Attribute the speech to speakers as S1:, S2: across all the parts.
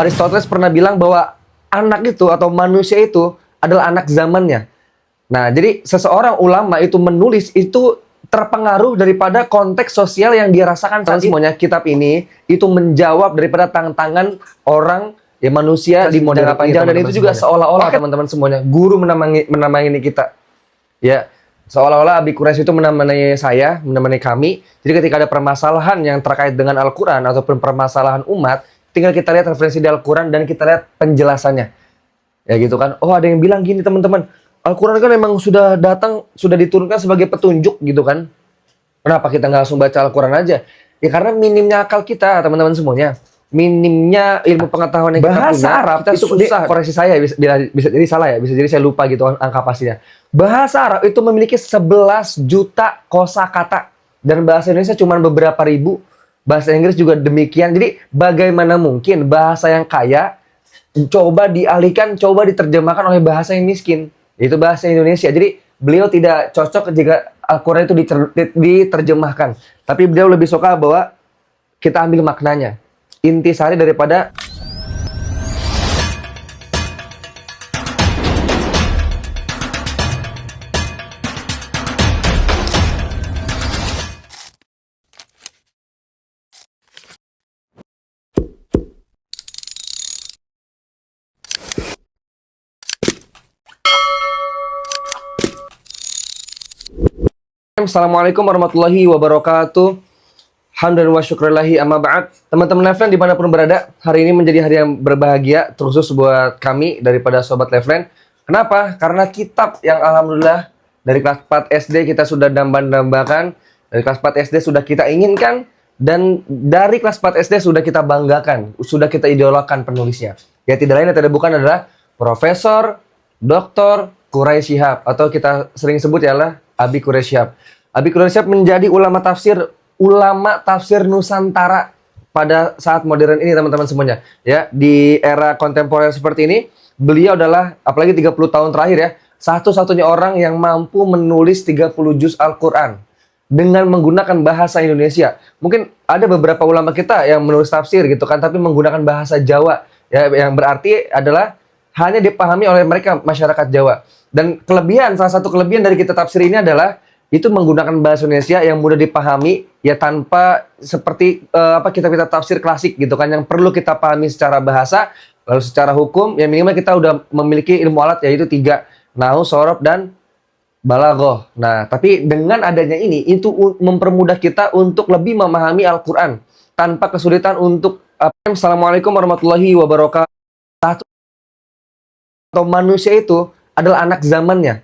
S1: Aristoteles pernah bilang bahwa anak itu atau manusia itu adalah anak zamannya. Nah, jadi seseorang ulama itu menulis itu terpengaruh daripada konteks sosial yang dia rasakan saat semuanya. Kitab ini itu menjawab daripada tantangan orang ya manusia di modern panjang, dan itu juga seolah-olah teman-teman semuanya guru menamai kita. Ya, seolah-olah Abi Quraisy itu menemani saya, menemani kami. Jadi ketika ada permasalahan yang terkait dengan Al-Quran ataupun permasalahan umat, tinggal kita lihat referensi di Al-Quran dan kita lihat penjelasannya. Ya gitu kan. Oh, ada yang bilang gini teman-teman, Al-Quran kan memang sudah datang, sudah diturunkan sebagai petunjuk gitu kan. Kenapa kita nggak langsung baca Al-Quran aja? Ya karena minimnya akal kita teman-teman semuanya. Minimnya ilmu pengetahuan yang kita punya. Bahasa Arab kita itu susah. Koreksi saya bisa jadi salah ya, bisa jadi saya lupa gitu angka pastinya. Bahasa Arab itu memiliki 11 juta kosakata dan bahasa Indonesia cuma beberapa ribu. Bahasa Inggris juga demikian. Jadi bagaimana mungkin bahasa yang kaya coba dialihkan, coba diterjemahkan oleh bahasa yang miskin, yaitu bahasa Indonesia. Jadi beliau tidak cocok jika Al-Quran itu diterjemahkan. Tapi beliau lebih suka bahwa kita ambil maknanya. Intisari daripada Assalamualaikum warahmatullahi wabarakatuh. Hamdan wa syukrulahi amma ba'd. Teman-teman Lefren dimanapun berada, hari ini menjadi hari yang berbahagia terkhusus buat kami daripada Sobat Lefren. Kenapa? Karena kitab yang alhamdulillah dari kelas 4 SD kita sudah dambakan, dari kelas 4 SD sudah kita inginkan, dan dari kelas 4 SD sudah kita banggakan, sudah kita idolakan penulisnya. Ya tidak lain dan tidak bukan adalah Profesor Dr. Quraish Shihab, atau kita sering sebut ialah Abi Quraish Shihab. Abi Quraish Shihab menjadi ulama tafsir Nusantara pada saat modern ini teman-teman semuanya. Ya, di era kontemporer seperti ini, beliau adalah apalagi 30 tahun terakhir ya, satu-satunya orang yang mampu menulis 30 juz Al-Qur'an dengan menggunakan bahasa Indonesia. Mungkin ada beberapa ulama kita yang menulis tafsir gitu kan, tapi menggunakan bahasa Jawa ya, yang berarti adalah hanya dipahami oleh mereka masyarakat Jawa. Dan salah satu kelebihan dari kitab tafsir ini adalah itu menggunakan bahasa Indonesia yang mudah dipahami ya, tanpa seperti kitab-kitab tafsir klasik gitu kan, yang perlu kita pahami secara bahasa, lalu secara hukum ya minimal kita udah memiliki ilmu alat, yaitu 3, nahwu, shorof, dan balaghah. Nah, tapi dengan adanya ini itu mempermudah kita untuk lebih memahami Al-Qur'an tanpa kesulitan untuk Assalamualaikum warahmatullahi wabarakatuh. Atau manusia itu adalah anak zamannya,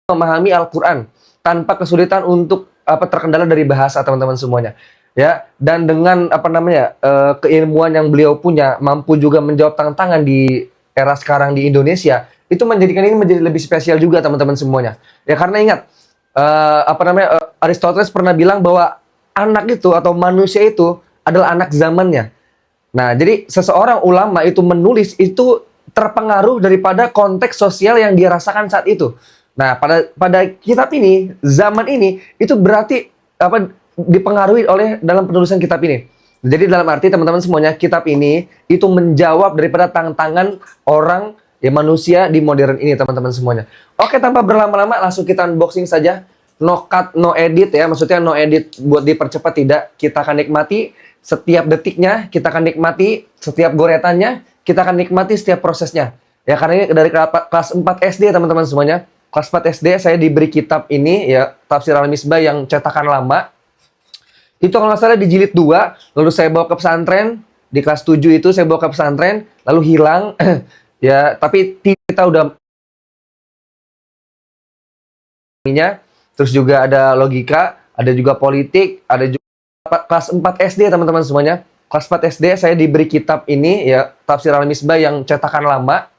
S1: memahami Al-Qur'an tanpa kesulitan untuk terkendala dari bahasa teman-teman semuanya. Ya, dan dengan keilmuan yang beliau punya, mampu juga menjawab tantangan di era sekarang di Indonesia, itu menjadikan ini menjadi lebih spesial juga teman-teman semuanya. Ya karena ingat Aristoteles pernah bilang bahwa anak itu atau manusia itu adalah anak zamannya. Nah, jadi seseorang ulama itu menulis itu terpengaruh daripada konteks sosial yang dia rasakan saat itu. Nah, pada kitab ini, zaman ini, itu berarti dipengaruhi oleh dalam penulisan kitab ini. Jadi dalam arti teman-teman semuanya, kitab ini itu menjawab daripada tantangan orang ya manusia di modern ini teman-teman semuanya. Oke, tanpa berlama-lama langsung kita unboxing saja. No cut, no edit ya, maksudnya no edit buat dipercepat tidak. Kita akan nikmati setiap detiknya, kita akan nikmati setiap goretannya, kita akan nikmati setiap prosesnya. Ya karena ini dari kelas 4 SD teman-teman semuanya. Kelas 4 SD saya diberi kitab ini ya, Tafsir Al-Misbah yang cetakan lama. Itu kalau nggak salah di jilid 2, lalu saya bawa ke pesantren. Di kelas 7 itu saya bawa ke pesantren, lalu hilang. Ya, tapi kita udah terus juga ada logika, ada juga politik, ada juga kelas 4 SD teman-teman semuanya. Kelas 4 SD saya diberi kitab ini ya, Tafsir Al-Misbah yang cetakan lama.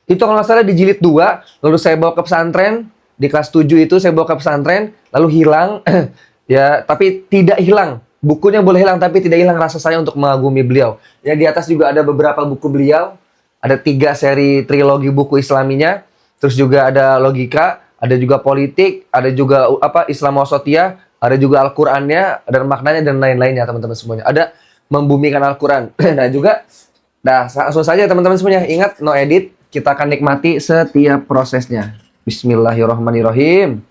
S1: Itu kalau nggak salah di jilid 2, lalu saya bawa ke pesantren. Di kelas 7 itu saya bawa ke pesantren, lalu hilang. Ya, tapi tidak hilang. Bukunya boleh hilang, tapi tidak hilang rasa saya untuk mengagumi beliau. Ya, di atas juga ada beberapa buku beliau. Ada 3 seri trilogi buku Islaminya. Terus juga ada logika, ada juga politik, ada juga Islam Wasatiyah, ada juga Al-Qur'annya, dan maknanya dan lain-lainnya teman-teman semuanya. Ada membumikan Al-Qur'an. Nah, juga Nah, langsung saja teman-teman semuanya. Ingat, no edit. Kita akan nikmati setiap prosesnya. Bismillahirrahmanirrahim.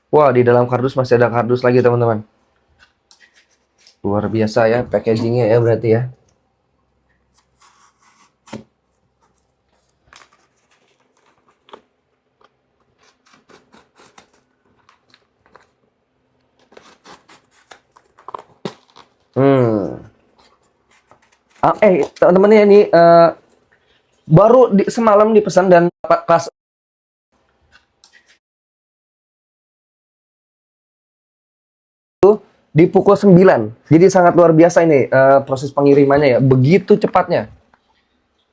S1: Wah, di dalam kardus masih ada kardus lagi teman-teman. Luar biasa ya packagingnya ya berarti ya. Teman-teman ya ini baru semalam dipesan dan kelas di pukul 9. Jadi sangat luar biasa ini proses pengirimannya ya. Begitu cepatnya.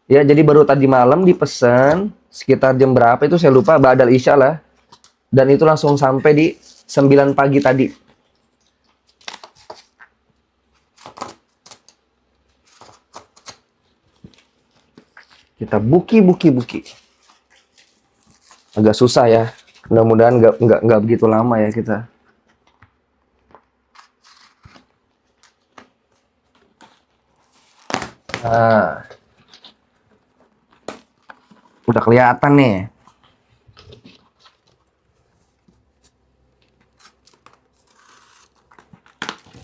S1: Ya, jadi baru tadi malam dipesan sekitar jam berapa itu saya lupa, ba'dal isya lah. Dan itu langsung sampai di 9 pagi tadi. Kita buki. Agak susah ya. Mudah-mudahan nggak begitu lama ya kita. Nah, udah kelihatan nih.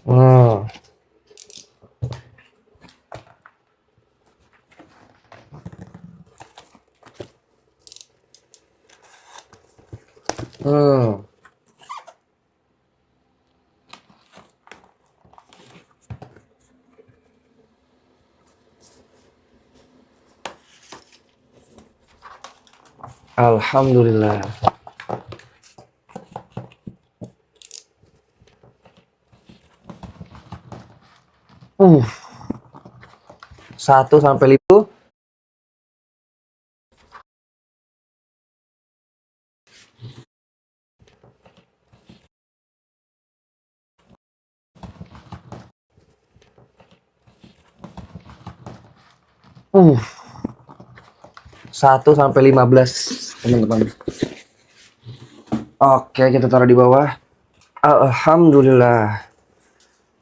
S1: Hmm. Hmm. Alhamdulillah. Uh. 1 sampai 5. Uh. 1 sampai 15 teman-teman. Oke, kita taruh di bawah. Alhamdulillah.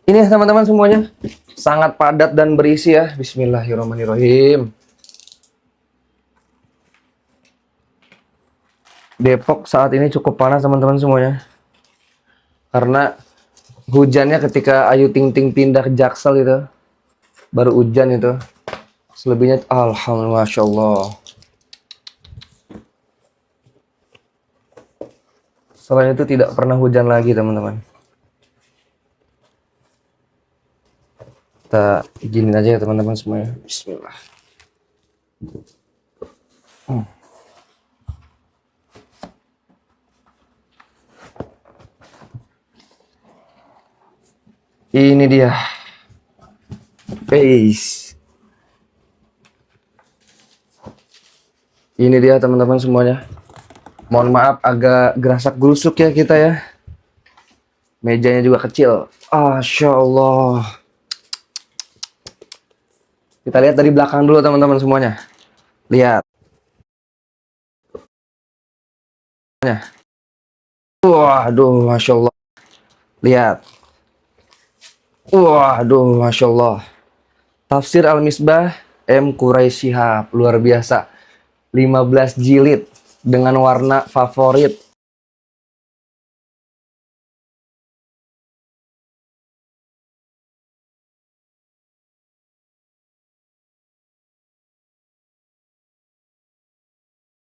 S1: Ini teman-teman semuanya sangat padat dan berisi ya. Bismillahirrahmanirrahim. Depok saat ini cukup panas teman-teman semuanya. Karena hujannya ketika Ayu Ting Ting pindah ke Jaksel itu. Baru hujan itu. Selebihnya alhamdulillah, Masya Allah. Selain itu tidak pernah hujan lagi teman-teman. Kita izinin aja ya teman-teman semuanya. Bismillah. Ini dia. Face. Ini dia teman-teman semuanya. Mohon maaf agak gerasak-gerusuk ya kita ya. Mejanya juga kecil. Masya Allah. Kita lihat dari belakang dulu teman-teman semuanya. Lihat. Waduh, Masya Allah. Lihat. Waduh, Masya Allah. Tafsir Al-Misbah M. Quraisy Shihab. Luar biasa. 15 jilid dengan warna favorit